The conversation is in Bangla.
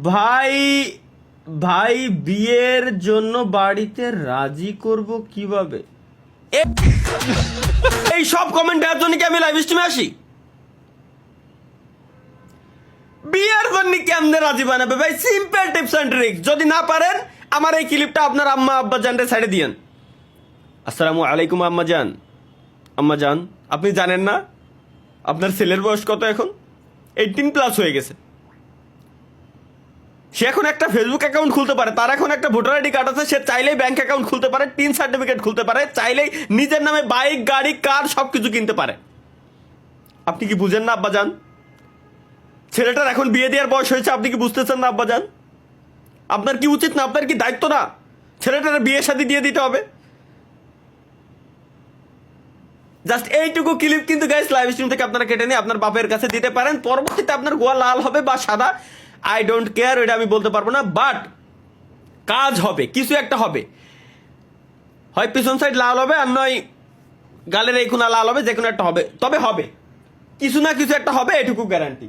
ভাই ভাই বিয়ের জন্য বাড়িতে রাজি করব কিভাবে? এই সব কমেন্ট দেওয়ার জন্য কি আমি লাইভ স্ট্রিমে আসি? বিয়ের জন্য কেমনে রাজি বানাবে ভাই? Simple tips and tricks. যদি না পারেন আমার এই ক্লিপটা আপনার আম্মা আব্বা জানতে ছেড়ে দিয়েন। আসসালামু আলাইকুম আম্মা জান। আম্মা জান, আপনি জানেন না আপনার ছেলের বয়স কত? এখন 18+ হয়ে গেছে। সে এখন একটা ফেসবুক অ্যাকাউন্ট খুলতে পারে, তার এখন একটা ভোটার আইডি কার্ড আছে, সে চাইলেই ব্যাংক অ্যাকাউন্ট খুলতে পারে, টিন সার্টিফিকেট খুলতে পারে, চাইলেই নিজের নামে বাইক গাড়ি কার সবকিছু কিনতে পারে। আপনি কি বুঝেন না আব্বাজান? ছেলেটার এখন বিয়ে দেওয়ার বয়স হয়েছে, আপনি কি বুঝতেছেন না আব্বাজান? আপনার কি উচিত না, আপনার কি দায়িত্ব না ছেলেটার বিয়ে শাদী দিয়ে দিতে হবে? জাস্ট এইটুকু ক্লিপ কিন্তু গাইস লাইভ স্ট্রিম থেকে আপনারা কেটে নিয়ে আপনার বাপের কাছে দিতে পারেন। পরবর্তীতে আপনার গোয়া লাল হবে বা সাদা, আই ডোন্ট কেয়ার, এটা আমি বলতে পারবো না, বাট কাজ হবে, কিছু একটা হবে। হয় পিছন সাইড লাল হবে, আর নয় গালের এই কোনা লাল হবে, যে কোনো একটা হবে, তবে হবে, কিছু না কিছু একটা হবে, এটুকু গ্যারান্টি।